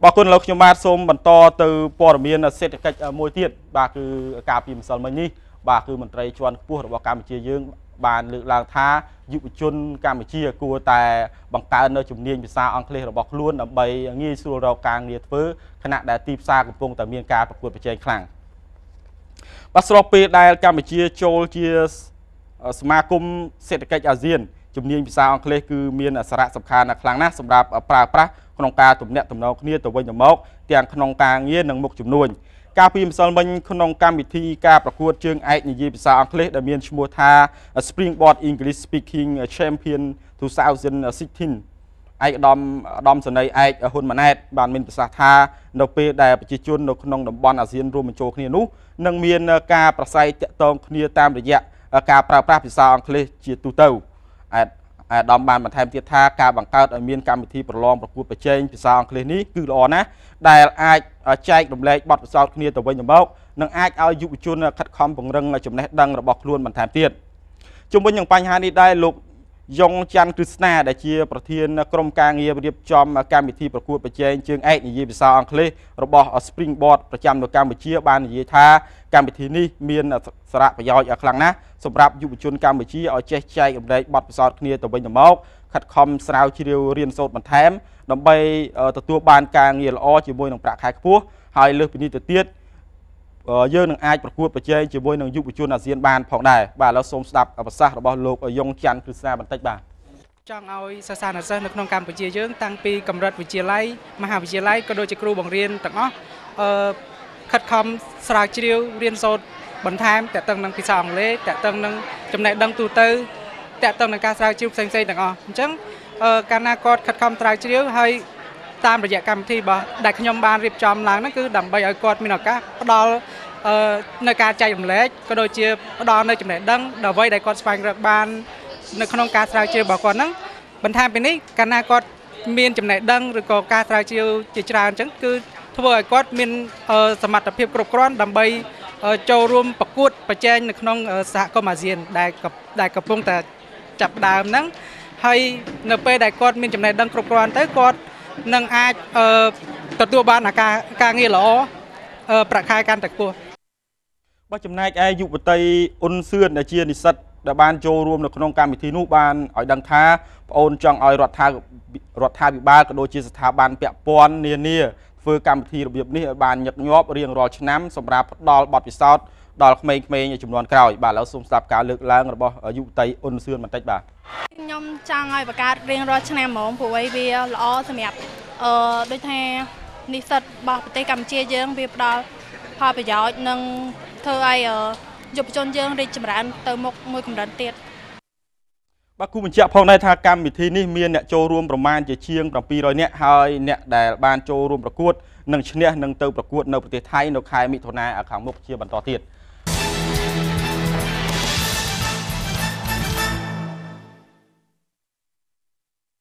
บางคนเราខ្ញុំបាទសូមបន្តទៅព័ត៌មានសេដ្ឋកិច្ចមួយទៀតបាទគឺការពីម្សិលមិញនេះបាទគឺមន្ត្រីជាន់ខ្ពស់របស់កម្ពុជាយើងបានលើកឡើងថាយុវជនកម្ពុជាគួរតែបង្កើននៅជំនាញភាសាអង់គ្លេសរបស់ខ្លួនដើម្បីងាយស្រួលរកការងារធ្វើខណៈដែលទីផ្សារកំពុងតែមានការប្រកួតប្រជែងខ្លាំងបាទស្របពេលដែលកម្ពុជាចូលជាសមាគមសេដ្ឋកិច្ចអាស៊ានជំនាញភាសាអង់គ្លេសគឺមានសារៈសំខាន់ខ្លាំងណាស់សម្រាប់ប្រើប្រាស់ក្នុងការទំនាក់ទំនងគ្នាទៅវិញទៅមកទាំងក្នុងការងារនិងមុខជំនួញការពីម្សិលមិញក្នុងកម្មវិធីការប្រកួតជើងឯកនិយាយភាសាអង់គ្លេសដែលមានឈ្មោះថា Springboard English Speaking Champion 2016 ឯកឧត្តមសេនីយ៍ឯកហ៊ុនម៉ាណែតបានមានប្រសាសន៍ថានៅពេលដែលប្រជាជននៅក្នុងតំបន់អាស៊ានរួមបញ្ចូលគ្នានោះនឹងមានការប្រស័យតាក់ទងគ្នាតាមរយៈការប្រើប្រាស់ភាសាអង់គ្លេសជាទូទៅអាដាមបានបន្ថែមទៀតថាការបង្កើតឲ្យមានកម្មវិធីប្រឡងប្រកួតប្រជែងភាសាអង់គ្លេសនេះគឺល្អណាស់ដែលអាចចែករំលែកបទពិសោធន៍គ្នាទៅវិញទៅមកនិងអាចឲ្យយុវជនខិតខំពង្រឹងចំណេះដឹងរបស់ខ្លួនបន្ថែមទៀតជុំវិញនឹងបញ្ហានេះដែរលោកយ៉ុងច័ន្ទគ្រឹស្ណាដែលជាប្រធានក្រុមការងាររៀបចំកម្មវិធីប្រកួតប្រជែងជើងឯកនិយាយភាសាអង់គ្លេសរបស់ Springboard ប្រចាំនៅកម្ពុជាបាននិយាយថាកម្មវិធីនេះមានសារៈប្រយោជន៍ខ្លាំងណាស់សម្រាប់យុវជនកម្ពុជាឲ្យចេះចែករំលែកបទពិសោធន៍គ្នាទៅវិញទៅមកខិតខំស្រាវជ្រាវរៀនសូត្របន្ថែមដើម្បីទទួលបានការងារល្អជាមួយនឹងប្រាក់ខែខ្ពស់ហើយលើសពីនេះទៅទៀតយើងនឹងអាចប្រកួតប្រជែងជាមួយនឹងយុវជនអាស៊ានបានផងដែរបាទឥឡូវសូមស្ដាប់ប្រសាសន៍របស់លោកយ៉ុងច័ន្ទគ្រឹស្ណាបន្តិចបាទចង់ឲ្យសិស្សានុសិស្សនៅក្នុងកម្ពុជាយើងតាំងពីកម្រិតវិទ្យាល័យមហាវិទ្យាល័យក៏ដូចជាគ្រូបង្រៀនទាំងអស់ខិតខំស្រាវជ្រាវរៀនសូត្របន្ថែមតាក់ទងនឹងភាសាអង់គ្លេសតាក់ទងនឹងចំណេះដឹងទូទៅតាក់ទងនឹងការស្រាវជ្រាវផ្សេងៗទាំងអស់អញ្ចឹងកាលណាគាត់ខិតខំស្រាវជ្រាវហើយតាមរយៈកម្មវិធីរបស់ដែលខ្ញុំបានរៀបចំឡើងហ្នឹងគឺដើម្បីឲ្យគាត់មានឱកាសផ្ដល់នៅការចែករំលែកក៏ដូចជាផ្ដល់នៅចំណេះដឹងដល់អ្វីដែលគាត់ស្វែងរកបាននៅក្នុងការស្រាវជ្រាវរបស់គាត់ហ្នឹងបន្ថែមពីនេះកាលណាគាត់មានចំណេះដឹងឬក៏ការស្រាវជ្រាវជាច្រើនអញ្ចឹងគឺធ្វើឲ្យគាត់មានសមត្ថភាពគ្រប់គ្រាន់ដើម្បីចូលរួមប្រកួតប្រជែងនៅក្នុងសហគមន៍អាស៊ានដែលកំពុងតែចាប់ផ្ដើមហ្នឹងហើយនៅពេលដែលគាត់មានចំណេះដឹងគ្រប់គ្រាន់ទៅគាត់នឹងអាចទទួលបានការងារល្អប្រាក់ខែកាន់តែខ្ពស់បើចំណែកឯយុវតីអ៊ុនសឿនដែលជានិស្សិតដែលបានចូលរួមនៅក្នុងកម្មវិធីនោះបានឲ្យដឹងថាប្អូនចង់ឲ្យរដ្ឋាភិបាលក៏ដូចជាស្ថាប័នពាក់ព័ន្ធនានាធ្វើកម្មវិធីរបៀបនេះឲ្យបានញឹកញាប់រៀងរាល់ឆ្នាំសម្រាប់ផ្ដល់បទពិសោធន៍ដល់ក្មេងៗជំនាន់ក្រោយបាទឥឡូវសូមស្ដាប់ការលើកឡើងរបស់យុវតីអ៊ុនសឿនបន្តិចបាទខ្ញុំចង់ឲ្យបង្កើតរៀងរាល់ឆ្នាំហ្មងព្រោះវាល្អសម្រាប់ដូចថានិស្សិតរបស់ប្រទេសកម្ពុជាយើងវាផ្ដល់ផលប្រយោជន៍និងធ្វើឲ្យយុវជនយើងរីកចម្រើនទៅមុខមួយកម្រិតទៀតបាទគូបញ្ជាក់ផងដែរថាកម្មវិធីនេះមានអ្នកចូលរួមប្រមាណជាជាង700នាក់ហើយអ្នកដែលបានចូលរួមប្រកួតនឹងឈ្នះនឹងទៅប្រកួតនៅប្រទេសថៃនៅខែមិថុនាខាងមុខជាបន្តទៀត